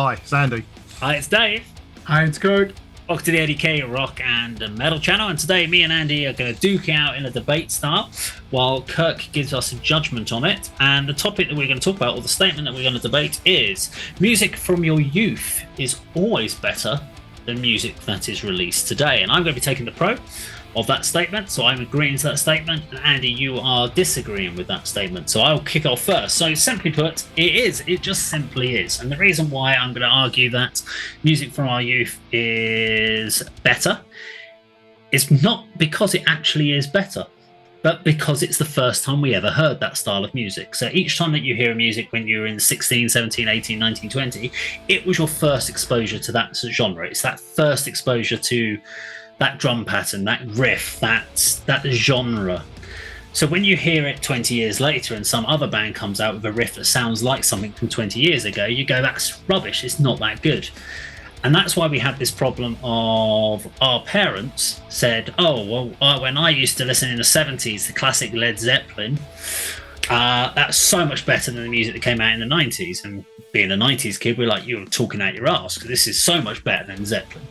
Hi, it's Andy. Hi, it's Dave. Hi, it's Kirk. Welcome to the ADK Rock and Metal channel, and today me and Andy are going to duke out in a debate style while Kirk gives us a judgment on it. And the topic that we're going to talk about, or the statement that we're going to debate, is music from your youth is always better than music that is released today. And I'm going to be taking the pro of that statement, so I'm agreeing to that statement, and Andy, you are disagreeing with that statement, so I'll kick off first. So simply put, it just simply is. And the reason why I'm going to argue that music from our youth is better is not because it actually is better, but because it's the first time we ever heard that style of music. So each time that you hear music when you're in 16, 17, 18, 19, 20, it was your first exposure to that genre. It's that first exposure to that drum pattern, that riff, that genre. So when you hear it 20 years later and some other band comes out with a riff that sounds like something from 20 years ago, you go, that's rubbish, it's not that good. And that's why we had this problem of our parents said, when I used to listen in the 70s, the classic Led Zeppelin, that's so much better than the music that came out in the 90s. And being a 90s kid, we're like, you're talking out your ass, because this is so much better than Zeppelin.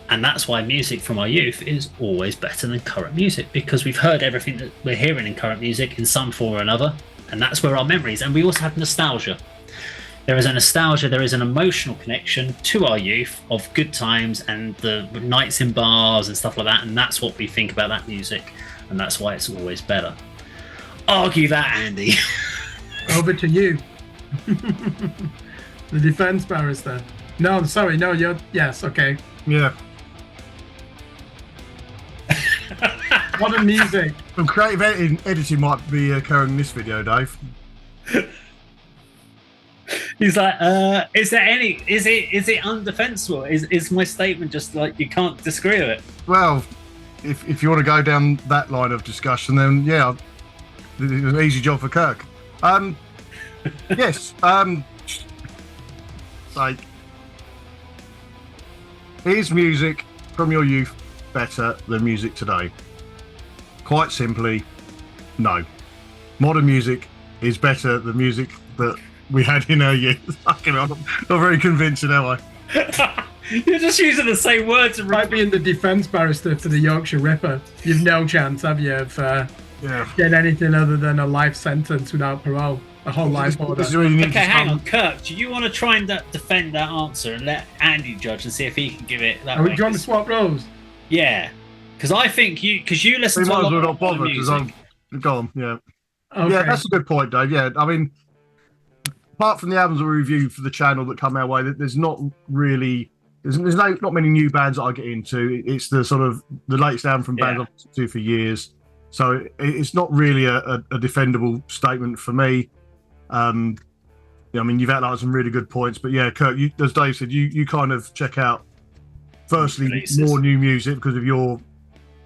And that's why music from our youth is always better than current music, because we've heard everything that we're hearing in current music in some form or another, and that's where our memories. And we also have nostalgia. There is a nostalgia, there is an emotional connection to our youth of good times and the nights in bars and stuff like that, and that's what we think about that music, and that's why it's always better. Argue that, Andy. Over to you. The defense barrister. No, sorry, no, you're... Yes, okay. Yeah. Modern music. Some creative editing might be occurring in this video, Dave. He's like, is it undefensible? Is my statement just like you can't disagree with it? Well, if you want to go down that line of discussion, then yeah, it's an easy job for Kirk. Yes. Like, is music from your youth better than music today? Quite simply, no. Modern music is better than music that we had in our youth. I'm not very convincing, am I? You're just using the same words. Might be in the defense barrister for the Yorkshire Ripper. You've no chance, have you, of getting anything other than a life sentence without parole? A whole life order. Okay, hang on, Kirk. Do you want to try and defend that answer and let Andy judge and see if he can give it that? Do you want to swap roles? Yeah, because I think you listen to a lot of modern music. Go on, yeah. Okay. Yeah, that's a good point, Dave. Yeah, I mean, apart from the albums we review for the channel that come our way, there's not really there's not many new bands that I get into. It's the sort of the latest album from bands I've listened to for years, so it's not really a defendable statement for me. I mean, you've outlined some really good points, but yeah, Kirk, as Dave said, you kind of check out firstly more new music because of your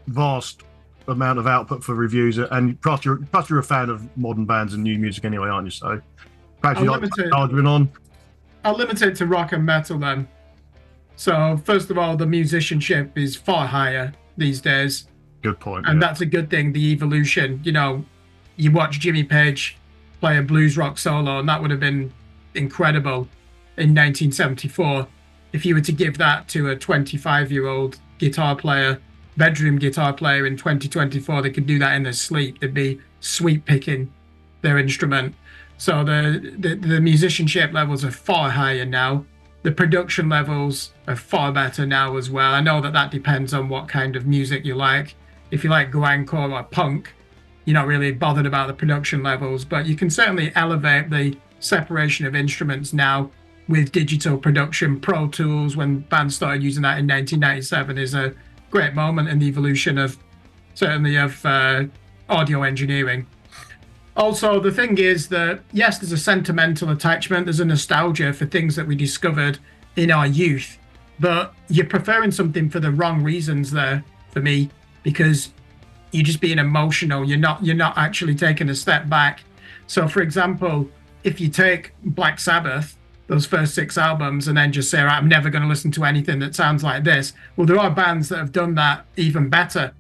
vast amount of output for reviews, and plus you're a fan of modern bands and new music anyway, aren't you? So perhaps you like arguing on. I'll limit it to rock and metal then. So first of all, the musicianship is far higher these days. Good point. And that's a good thing. The evolution, you watch Jimmy Page play a blues rock solo, and that would have been incredible in 1974. If you were to give that to a 25-year-old bedroom guitar player in 2024, they could do that in their sleep. They'd be sweep picking their instrument. So the musicianship levels are far higher now. The production levels are far better now as well. I know that depends on what kind of music you like. If you like grindcore or punk, you're not really bothered about the production levels, but you can certainly elevate the separation of instruments now with digital production. Pro Tools, when bands started using that in 1997, is a great moment in the evolution of audio engineering. Also, the thing is that, yes, there's a sentimental attachment, there's a nostalgia for things that we discovered in our youth, but you're preferring something for the wrong reasons there, for me, because you're just being emotional. You're not actually taking a step back. So, for example, if you take Black Sabbath, those first 6 albums, and then just say, I'm never going to listen to anything that sounds like this. Well, there are bands that have done that even better.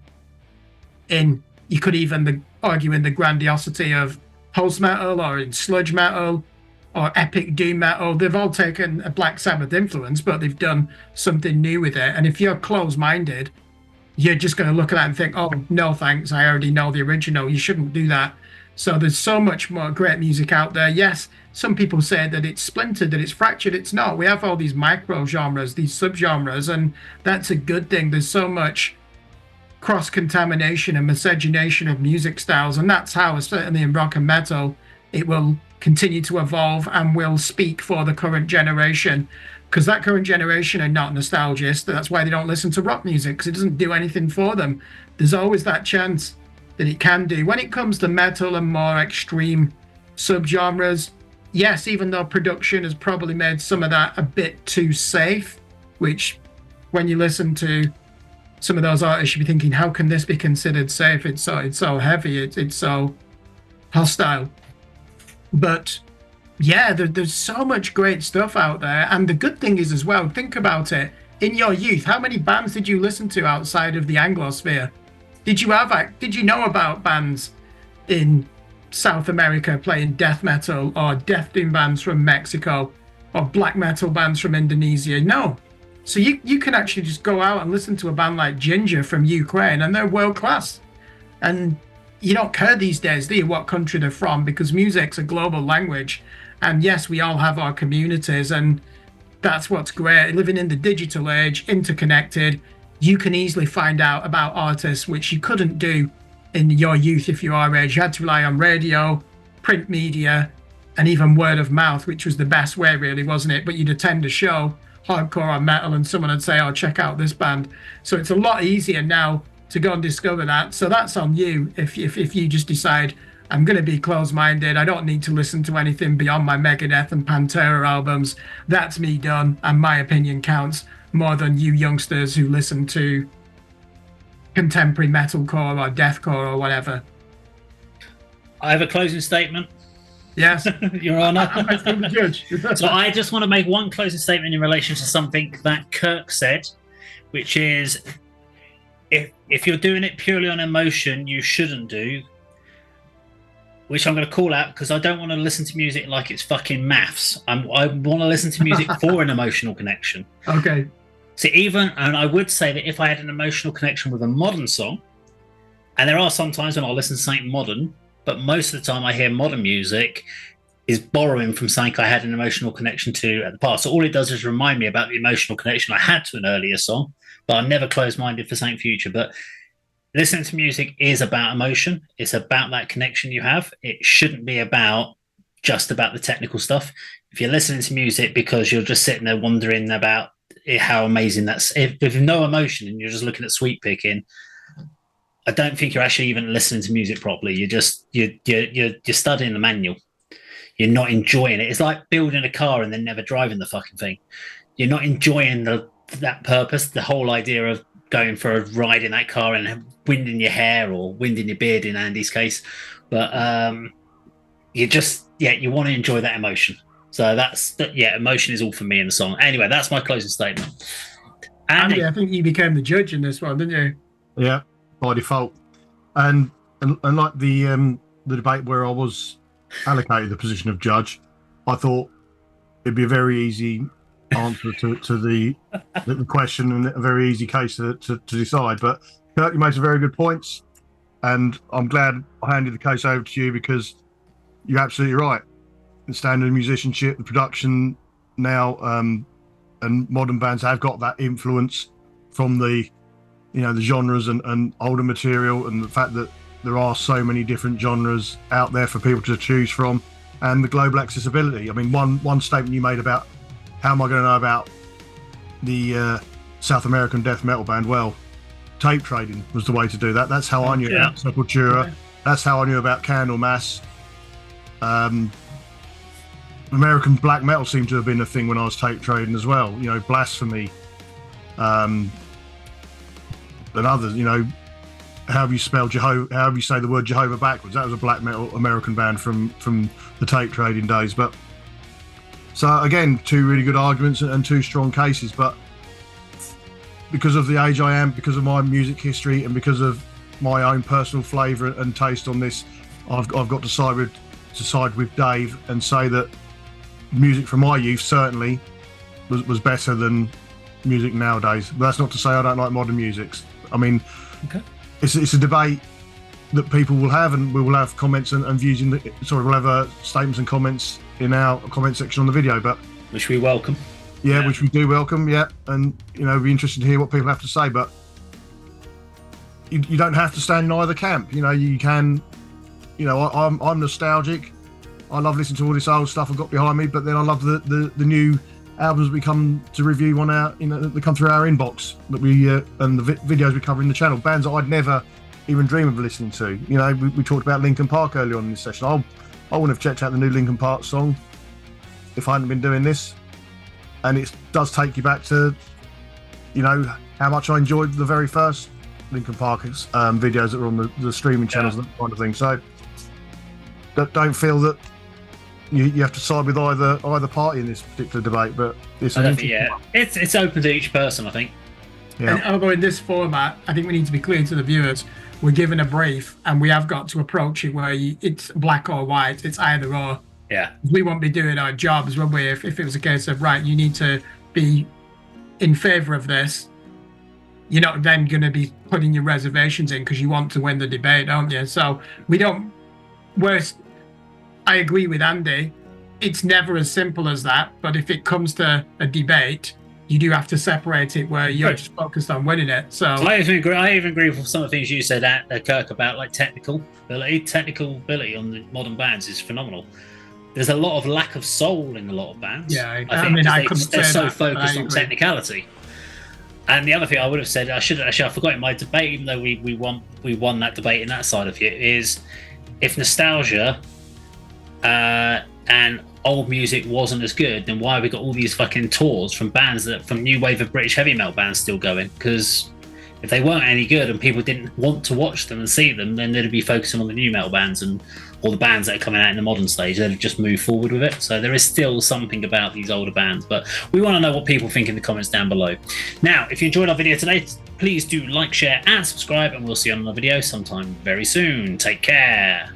You could even argue in the grandiosity of post metal or in sludge metal or epic doom metal. They've all taken a Black Sabbath influence, but they've done something new with it. And if you're closed-minded, you're just going to look at that and think, oh, no thanks, I already know the original. You shouldn't do that. So there's so much more great music out there. Yes, some people say that it's splintered, that it's fractured. It's not. We have all these micro genres, these subgenres, and that's a good thing. There's so much cross-contamination and miscegenation of music styles, and that's how, certainly in rock and metal, it will continue to evolve and will speak for the current generation, because that current generation are not nostalgists. That's why they don't listen to rock music, because it doesn't do anything for them. There's always that chance that it can do. When it comes to metal and more extreme subgenres, yes, even though production has probably made some of that a bit too safe, which when you listen to some of those artists, you'd be thinking, how can this be considered safe? It's so heavy, it's so hostile. But yeah, there's so much great stuff out there. And the good thing is as well, think about it. In your youth, how many bands did you listen to outside of the Anglosphere? Did you know about bands in South America playing death metal, or death doom bands from Mexico, or black metal bands from Indonesia? No. So you can actually just go out and listen to a band like Ginger from Ukraine, and they're world class. And you don't care these days, do you, what country they're from, because music's a global language. And yes, we all have our communities, and that's what's great. Living in the digital age, interconnected, you can easily find out about artists which you couldn't do in your youth if you're our age. You had to rely on radio, print media, and even word of mouth, which was the best way, really, wasn't it? But you'd attend a show, hardcore or metal, and someone would say, oh, check out this band. So it's a lot easier now to go and discover that. So that's on you if you just decide, I'm going to be closed-minded. I don't need to listen to anything beyond my Megadeth and Pantera albums. That's me done, and my opinion counts more than you youngsters who listen to contemporary metalcore or deathcore or whatever. I have a closing statement. Yes. Your Honor. I'm the judge. So I just want to make one closing statement in relation to something that Kirk said, which is, if you're doing it purely on emotion, you shouldn't do. Which I'm going to call out, because I don't want to listen to music like it's fucking maths. I want to listen to music for an emotional connection. Okay. So and I would say that if I had an emotional connection with a modern song, and there are some times when I'll listen to something modern, but most of the time I hear modern music is borrowing from something I had an emotional connection to at the past. So all it does is remind me about the emotional connection I had to an earlier song, but I'm never closed-minded for something future. But listening to music is about emotion. It's about that connection you have. It shouldn't be just about the technical stuff. If you're listening to music because you're just sitting there wondering about how amazing that's, if no emotion and you're just looking at sweep picking, I don't think you're actually even listening to music properly. You're studying the manual. You're not enjoying it. It's like building a car and then never driving the fucking thing. You're not enjoying that purpose, the whole idea of going for a ride in that car and wind in your hair or wind in your beard in Andy's case. But you want to enjoy that emotion. So emotion is all for me in the song. Anyway, that's my closing statement. Andy, I think you became the judge in this one, didn't you? Yeah, by default. And like the debate where I was allocated the position of judge, I thought it'd be a very easy answer to the question and a very easy case to decide. But Kirk, you made some very good points, and I'm glad I handed the case over to you, because you're absolutely right. The standard of musicianship, the production now, and modern bands have got that influence from the genres and older material, and the fact that there are so many different genres out there for people to choose from, and the global accessibility. I mean, one statement you made about how am I going to know about the South American death metal band? Well, tape trading was the way to do that. That's how I knew about Sepultura. Yeah. That's how I knew about Candlemass. American black metal seemed to have been a thing when I was tape trading as well. Blasphemy, and others. However you spell Jehovah, however you say the word Jehovah backwards. That was a black metal American band from the tape trading days. But so again, two really good arguments and two strong cases. But because of the age I am, because of my music history, and because of my own personal flavour and taste on this, I've got to side with Dave and say that music from my youth certainly was better than music nowadays. But that's not to say I don't like modern music. I mean, Okay. it's a debate that people will have, and we will have comments and views in the. Sorry, we'll have statements and comments in our comment section on the video. But Which we welcome. yeah, Yeah. which we do welcome. Yeah, and be interested to hear what people have to say. But you don't have to stand in either camp. You can. I'm nostalgic. I love listening to all this old stuff I've got behind me, but then I love the new albums we come to review on our, that come through our inbox that we and the videos we cover in the channel. Bands that I'd never even dream of listening to. We talked about Linkin Park earlier on in this session. I wouldn't have checked out the new Linkin Park song if I hadn't been doing this, and it does take you back to, how much I enjoyed the very first Linkin Park videos that were on the streaming channels, and that kind of thing. So don't feel that you have to side with either party in this particular debate, but it's it's open to each person, I think. Yeah. And although in this format, I think we need to be clear to the viewers, we're given a brief and we have got to approach it where it's black or white, it's either or. Yeah. We won't be doing our jobs, would we, if it was a case of, right, you need to be in favour of this. You're not then going to be putting your reservations in because you want to win the debate, don't you? So I agree with Andy. It's never as simple as that. But if it comes to a debate, you do have to separate it where you're just focused on winning it. So I even agree with some of the things you said, Kirk, about like technical ability on the modern bands is phenomenal. There's a lot of lack of soul in a lot of bands. Yeah, I mean, they're so that, focused on technicality. And the other thing I would have said, I forgot in my debate, even though we won that debate in that side of it, is if nostalgia and old music wasn't as good, then why have we got all these fucking tours from new wave of British heavy metal bands still going? Because if they weren't any good and people didn't want to watch them and see them, then they'd be focusing on the new metal bands and all the bands that are coming out in the modern stage. They'd have just moved forward with it. So there is still something about these older bands, but we want to know what people think in the comments down below. Now, if you enjoyed our video today, please do like, share and subscribe, and we'll see you on another video sometime very soon. Take care.